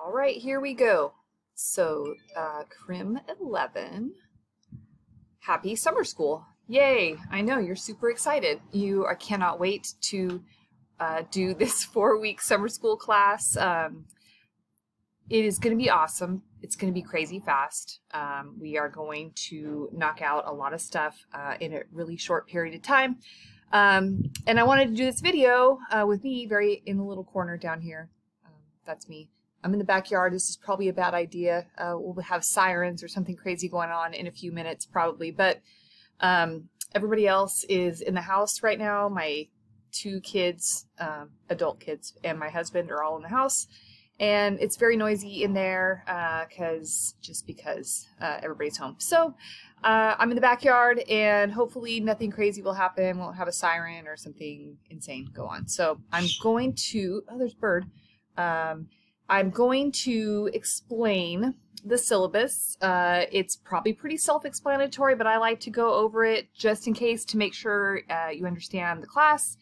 All right, here we go. So, crim 11, happy summer school. Yay, I know, you're super excited. I cannot wait to do this 4-week summer school class. It is going to be awesome. It's going to be crazy fast. We are going to knock out a lot of stuff in a really short period of time. And I wanted to do this video with me in the little corner down here. That's me. I'm in the backyard. This is probably a bad idea. We'll have sirens or something crazy going on in a few minutes probably, but everybody else is in the house right now. My 2 kids, adult kids, and my husband are all in the house, and it's very noisy in there because everybody's home. So I'm in the backyard, and hopefully nothing crazy will happen. Won't have a siren or something insane go on. So I'm going to, oh, there's a bird. I'm going to explain the syllabus. It's probably pretty self-explanatory, but I like to go over it just in case to make sure you understand the class.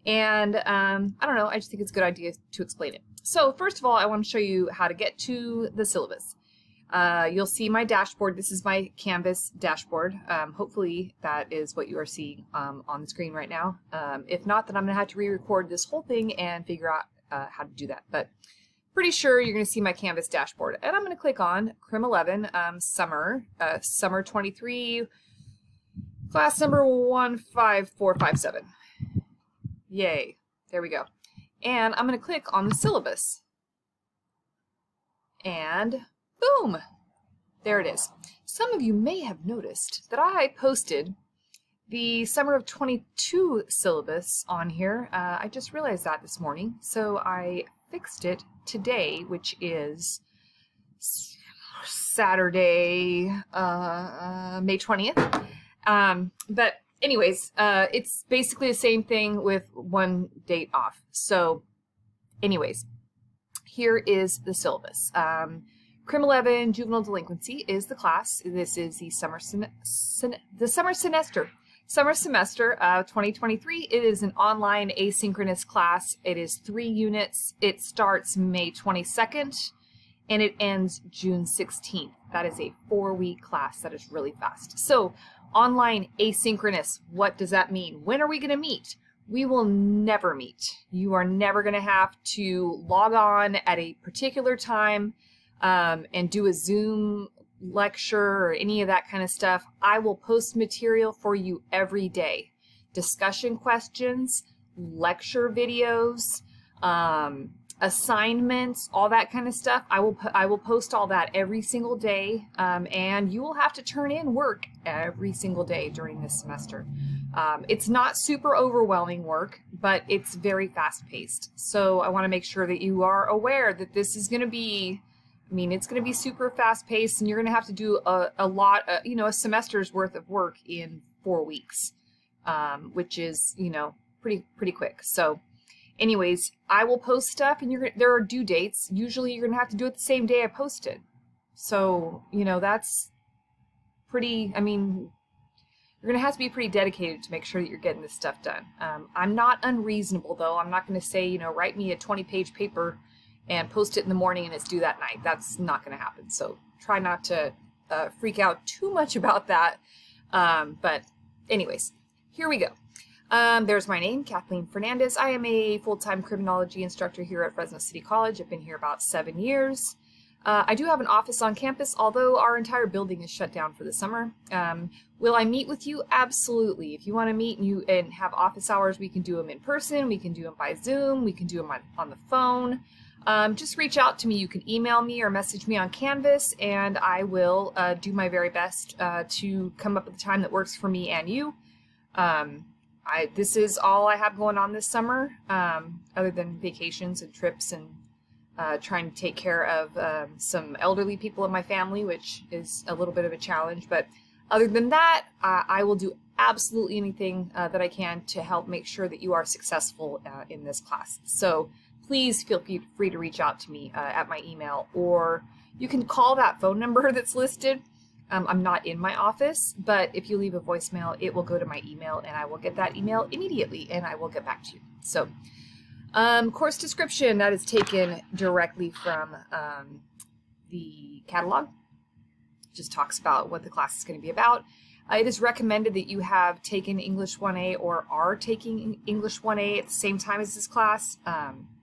And I don't know, I just think it's a good idea to explain it. So first of all, I want to show you how to get to the syllabus. You'll see my dashboard. This is my Canvas dashboard. Hopefully that is what you are seeing on the screen right now. If not, then I'm going to have to re-record this whole thing and figure out how to do that. But pretty sure you're going to see my Canvas dashboard. And I'm going to click on Crim 11, Summer 23, class number 15457. Yay. There we go. And I'm going to click on the syllabus. And boom! There it is. Some of you may have noticed that I posted the Summer of 22 syllabus on here. I just realized that this morning. So I fixed it today, which is Saturday, May 20th. But anyways, it's basically the same thing with one date off. So anyways, here is the syllabus. Crim 11 Juvenile Delinquency is the class. This is the summer semester. Summer semester 2023. It is an online asynchronous class. It is 3 units. It starts May 22nd and it ends June 16th. That is a 4-week class. That is really fast. So online asynchronous, what does that mean? When are we going to meet? We will never meet. You are never going to have to log on at a particular time and do a Zoom lecture or any of that kind of stuff. I will post material for you every day. Discussion questions, lecture videos, assignments, all that kind of stuff. I will post all that every single day, and you will have to turn in work every single day during this semester. It's not super overwhelming work, but it's very fast-paced. So I want to make sure that you are aware that this is going to be, I mean, it's going to be super fast-paced, and you're going to have to do a lot, a semester's worth of work in 4 weeks, which is, pretty quick. So anyways, I will post stuff, and there are due dates. Usually you're going to have to do it the same day I post it. So, that's pretty, I mean, you're going to have to be pretty dedicated to make sure that you're getting this stuff done. I'm not unreasonable, though. I'm not going to say, write me a 20-page paper and post it in the morning and it's due that night. That's not going to happen. So try not to freak out too much about that. But anyways, here we go. There's my name, Kathleen Fernandez. I am a full-time criminology instructor here at Fresno City College. I've been here about 7 years. I do have an office on campus, although our entire building is shut down for the summer. Will I meet with you? Absolutely. If you want to meet and have office hours, we can do them in person. We can do them by Zoom. We can do them on the phone. Just reach out to me. You can email me or message me on Canvas, and I will do my very best to come up with a time that works for me and you. This is all I have going on this summer, other than vacations and trips and trying to take care of some elderly people in my family, which is a little bit of a challenge. But other than that, I will do absolutely anything that I can to help make sure that you are successful in this class. So please feel free to reach out to me at my email, or you can call that phone number that's listed. I'm not in my office, but if you leave a voicemail, it will go to my email, and I will get that email immediately, and I will get back to you. So Course description, that is taken directly from the catalog. Just talks about what the class is going to be about. It is recommended that you have taken English 1A or are taking English 1A at the same time as this class.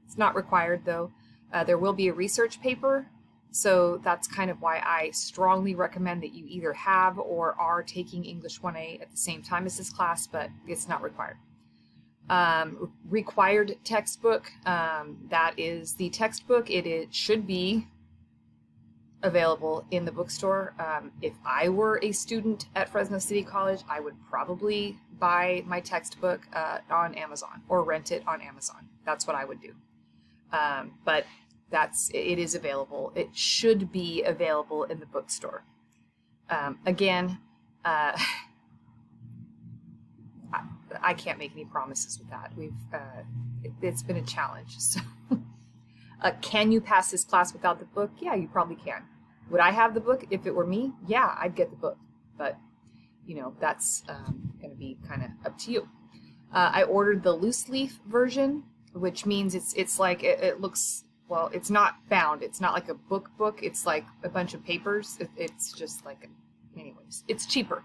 It's not required though. There will be a research paper, so that's kind of why I strongly recommend that you either have or are taking English 1A at the same time as this class, but it's not required. Required textbook, that is the textbook. It should be available in the bookstore. If I were a student at Fresno City College, I would probably buy my textbook on Amazon or rent it on Amazon. That's what I would do. But it is available. It should be available in the bookstore. Again, I can't make any promises with that. It's been a challenge. So, can you pass this class without the book? Yeah, you probably can. Would I have the book if it were me? Yeah, I'd get the book. But, you know, that's going to be kind of up to you. I ordered the loose leaf version, which means it's like it looks, well, it's not bound. It's not like a book. It's like a bunch of papers. It's just like, anyways, it's cheaper.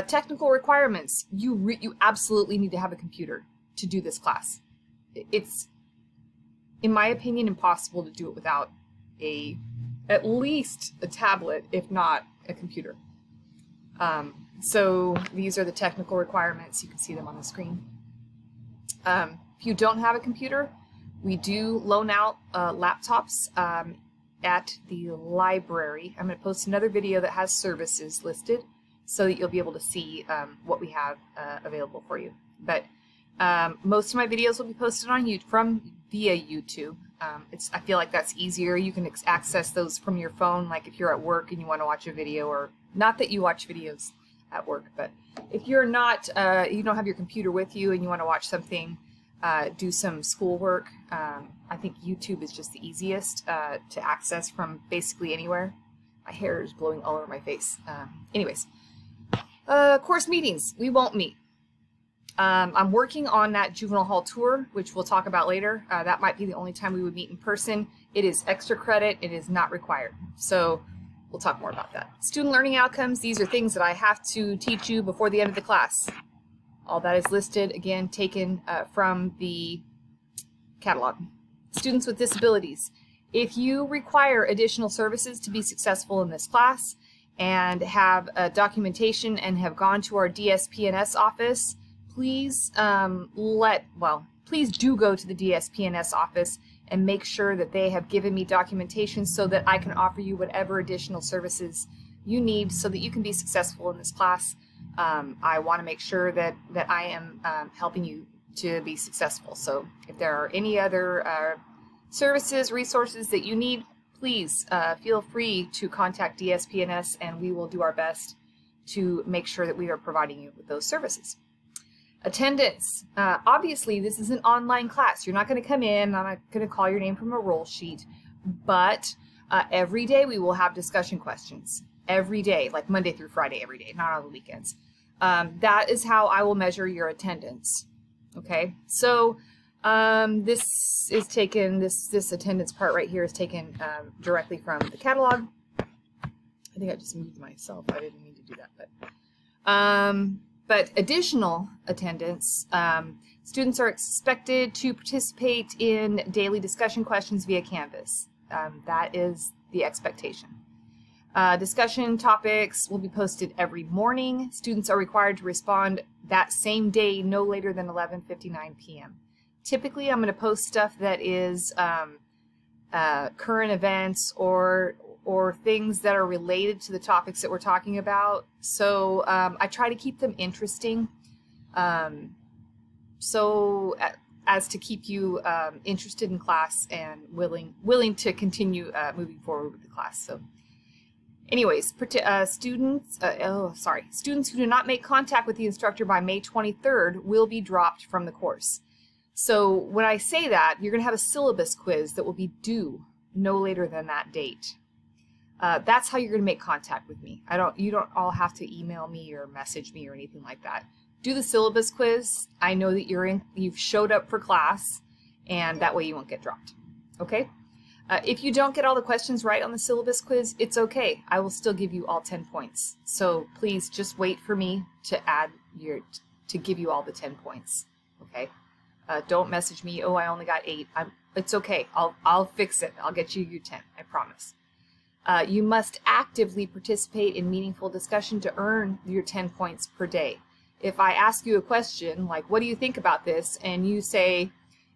Technical requirements. You absolutely need to have a computer to do this class. It's, in my opinion, impossible to do it without at least a tablet, if not a computer. So these are the technical requirements. You can see them on the screen. If you don't have a computer, we do loan out laptops at the library. I'm going to post another video that has services listed so that you'll be able to see what we have available for you. But most of my videos will be posted on via YouTube. I feel like that's easier. You can access those from your phone, like if you're at work and you want to watch a video, or not that you watch videos at work, but if you're not, you don't have your computer with you and you want to watch something, do some schoolwork, I think YouTube is just the easiest to access from basically anywhere. My hair is blowing all over my face. Anyways, course meetings, we won't meet. I'm working on that juvenile hall tour, which we'll talk about later. That might be the only time we would meet in person. It is extra credit. It is not required. So we'll talk more about that. Student learning outcomes. These are things that I have to teach you before the end of the class. All that is listed, again, taken from the catalog. Students with disabilities. If you require additional services to be successful in this class and have documentation and have gone to our DSPNS office, please please do go to the DSPNS office and make sure that they have given me documentation so that I can offer you whatever additional services you need so that you can be successful in this class. I want to make sure that I am helping you to be successful. So if there are any other services, resources that you need, please feel free to contact DSPNS and we will do our best to make sure that we are providing you with those services. Attendance. Obviously, this is an online class. You're not going to come in. I'm not going to call your name from a roll sheet. But every day we will have discussion questions. Every day, like Monday through Friday, every day, not on the weekends. That is how I will measure your attendance. Okay, so this is taken, this attendance part right here is taken directly from the catalog. I think I just moved myself. I didn't mean to do that, but additional attendance, students are expected to participate in daily discussion questions via Canvas. That is the expectation. Discussion topics will be posted every morning. Students are required to respond that same day, no later than 11:59 p.m. Typically, I'm going to post stuff that is current events or things that are related to the topics that we're talking about. So I try to keep them interesting, so as to keep you interested in class and willing to continue moving forward with the class. So anyways, students who do not make contact with the instructor by May 23rd will be dropped from the course. So when I say that, you're going to have a syllabus quiz that will be due no later than that date. That's how you're going to make contact with me. You don't all have to email me or message me or anything like that. Do the syllabus quiz. I know that you've showed up for class and that way you won't get dropped. Okay? If you don't get all the questions right on the syllabus quiz, it's okay. I will still give you all 10 points. So please just wait for me to give you all the 10 points. Okay? Don't message me, oh, I only got 8. It's okay. I'll fix it. I'll get you your 10. I promise. You must actively participate in meaningful discussion to earn your 10 points per day. If I ask you a question, like, what do you think about this? And you say,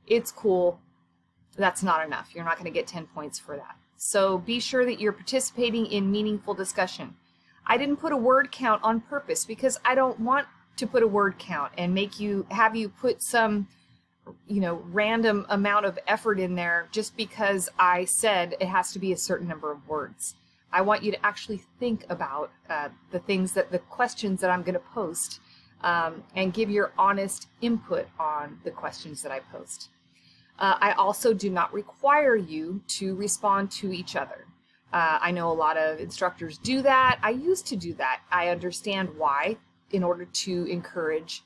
it's cool, that's not enough. You're not going to get 10 points for that. So be sure that you're participating in meaningful discussion. I didn't put a word count on purpose because I don't want to put a word count and have you put some, random amount of effort in there just because I said it has to be a certain number of words. I want you to actually think about the questions that I'm going to post, and give your honest input on the questions that I post. I also do not require you to respond to each other. I know a lot of instructors do that. I used to do that. I understand why, in order to encourage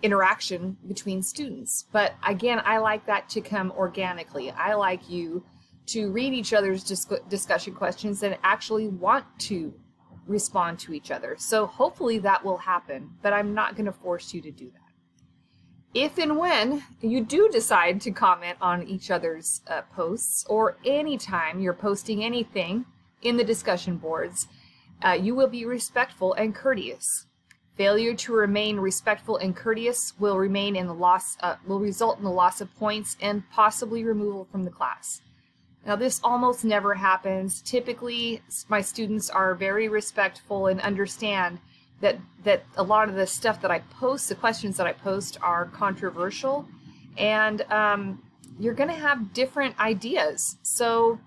interaction between students. But again, I like that to come organically. I like you to read each other's discussion questions and actually want to respond to each other. So hopefully that will happen, but I'm not going to force you to do that. If and when you do decide to comment on each other's posts, or anytime you're posting anything in the discussion boards, you will be respectful and courteous. Failure to remain respectful and courteous will result in the loss of points and possibly removal from the class. Now, this almost never happens. Typically, my students are very respectful and understand that a lot of the stuff that I post, the questions that I post, are controversial, and you're going to have different ideas. So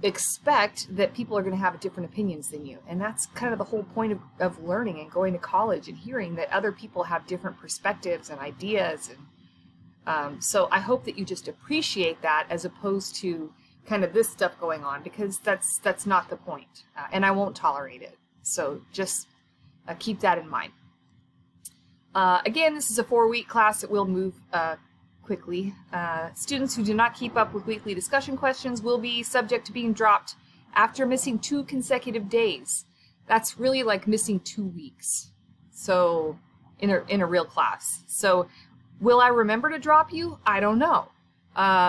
expect that people are going to have different opinions than you, and that's kind of the whole point of learning and going to college and hearing that other people have different perspectives and ideas. And so I hope that you just appreciate that, as opposed to kind of this stuff going on, because that's not the point, and I won't tolerate it. So just keep that in mind. Again, this is a 4-week class that will move quickly. Students who do not keep up with weekly discussion questions will be subject to being dropped after missing 2 consecutive days. That's really like missing 2 weeks. So in a real class. So will I remember to drop you? I don't know.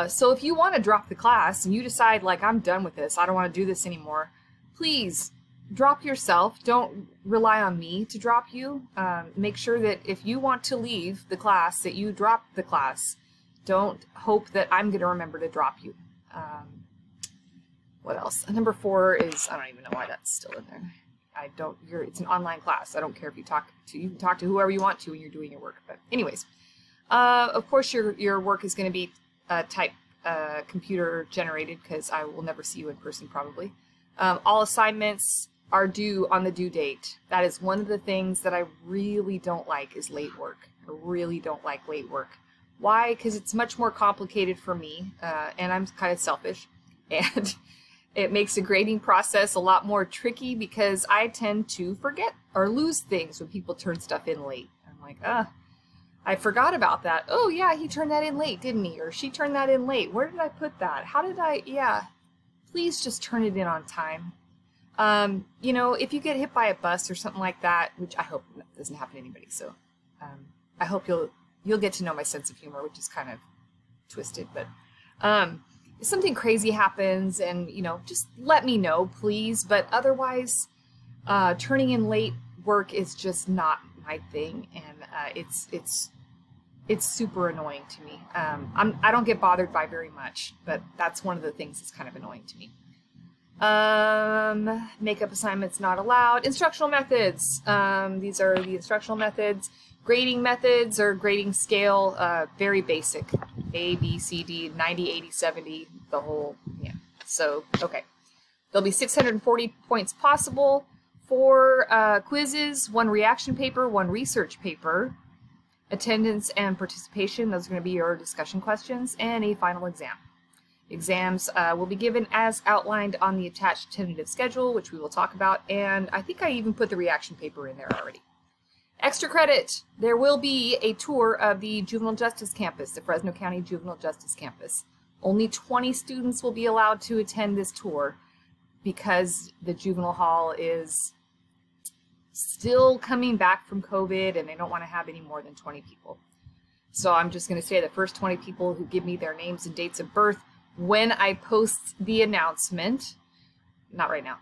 So if you want to drop the class and you decide, like, I'm done with this, I don't want to do this anymore, please drop yourself. Don't rely on me to drop you. Make sure that if you want to leave the class, that you drop the class. Don't hope that I'm going to remember to drop you. What else? Number 4 is, I don't even know why that's still in there. It's an online class. I don't care if you can talk to whoever you want to when you're doing your work. But anyways, of course your work is going to be computer generated, because I will never see you in person probably. All assignments are due on the due date. That is one of the things that I really don't like, is late work. I really don't like late work. Why? Because it's much more complicated for me, and I'm kind of selfish, and it makes the grading process a lot more tricky, because I tend to forget or lose things when people turn stuff in late. I'm like, I forgot about that. Oh yeah, he turned that in late, didn't he? Or she turned that in late. Where did I put that? How did I? Yeah. Please just turn it in on time. If you get hit by a bus or something like that, which I hope doesn't happen to anybody, so I hope you'll get to know my sense of humor, which is kind of twisted. But if something crazy happens, and just let me know, please. But otherwise, turning in late work is just not my thing, and it's super annoying to me. I don't get bothered by very much, but that's one of the things that's kind of annoying to me. Makeup assignments not allowed. Instructional methods. These are the instructional methods. Grading methods or grading scale, very basic. A, B, C, D, 90, 80, 70, the whole, yeah. So, okay. There'll be 640 points possible. 4 quizzes, 1 reaction paper, 1 research paper. Attendance and participation, those are going to be your discussion questions, and a final exam. Exams will be given as outlined on the attached tentative schedule, which we will talk about, and I think I even put the reaction paper in there already. Extra credit, there will be a tour of the Juvenile Justice Campus, the Fresno County Juvenile Justice Campus. Only 20 students will be allowed to attend this tour because the juvenile hall is still coming back from COVID and they don't want to have any more than 20 people. So I'm just going to say the first 20 people who give me their names and dates of birth when I post the announcement, not right now,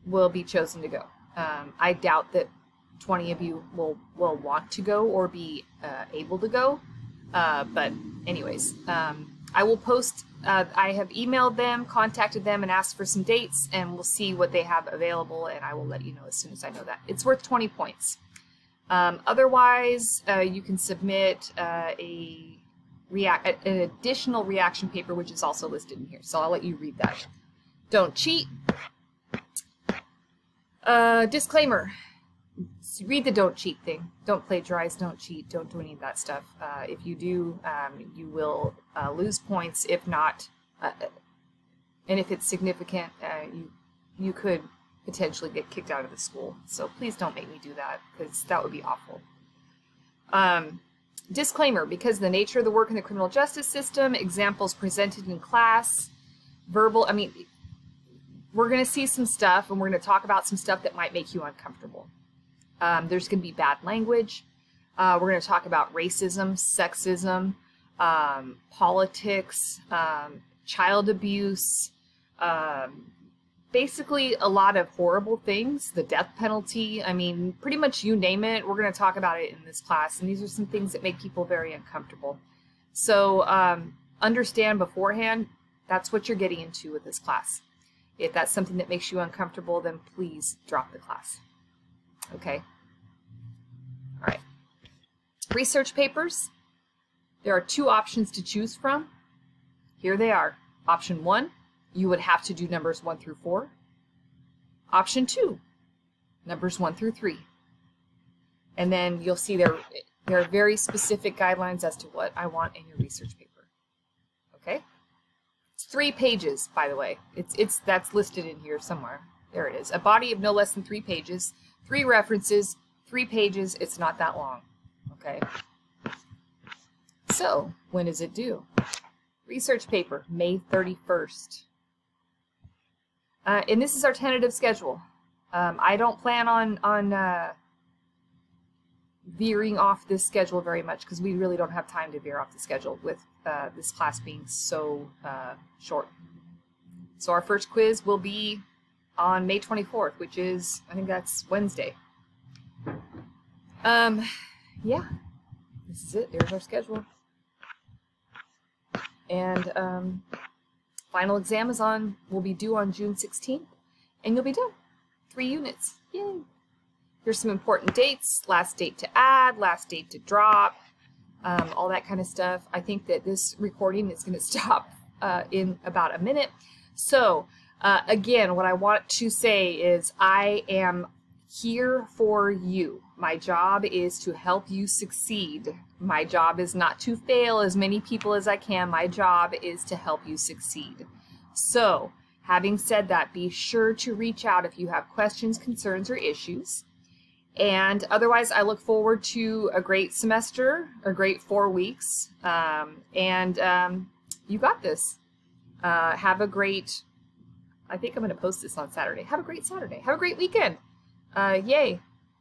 will be chosen to go. I doubt that 20 of you will want to go or be able to go. But anyways, I will post, I have emailed them, contacted them, and asked for some dates, and we'll see what they have available, and I will let you know as soon as I know that. It's worth 20 points. Otherwise, you can submit an additional reaction paper, which is also listed in here. So I'll let you read that. Don't cheat. Disclaimer. Read the don't cheat thing. Don't plagiarize, don't cheat, don't do any of that stuff. If you do, you will lose points. If not, and if it's significant, you could potentially get kicked out of the school. So please don't make me do that, because that would be awful. Disclaimer, because of the nature of the work in the criminal justice system, examples presented in class, verbal, we're going to see some stuff, and we're going to talk about some stuff that might make you uncomfortable. There's going to be bad language. We're going to talk about racism, sexism, politics, child abuse, basically a lot of horrible things, the death penalty. Pretty much you name it, we're going to talk about it in this class. And these are some things that make people very uncomfortable. So understand beforehand, that's what you're getting into with this class. If that's something that makes you uncomfortable, then please drop the class. Okay. All right. Research papers. There are two options to choose from. Here they are. Option 1, you would have to do numbers 1 through 4. Option 2, numbers 1 through 3. And then you'll see there are very specific guidelines as to what I want in your research paper. Okay? It's 3 pages, by the way. That's listed in here somewhere. There it is. A body of no less than 3 pages. 3 references, 3 pages. It's not that long. Okay. So, when is it due? Research paper, May 31st. And this is our tentative schedule. I don't plan on veering off this schedule very much, because we really don't have time to veer off the schedule with this class being so short. So our first quiz will be on May 24th, which is, I think that's Wednesday. Yeah, this is it. There's our schedule. And final exam will be due on June 16th, and you'll be done. 3 units. Yay! Here's some important dates. Last date to add, last date to drop, all that kind of stuff. I think that this recording is going to stop in about a minute. So, again, what I want to say is I am here for you. My job is to help you succeed. My job is not to fail as many people as I can. My job is to help you succeed. So, having said that, be sure to reach out if you have questions, concerns, or issues. And otherwise, I look forward to a great semester, a great 4 weeks. You got this. Have a great, I think I'm going to post this on Saturday. Have a great Saturday. Have a great weekend. Yay.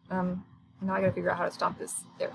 Now I got to figure out how to stop this. There.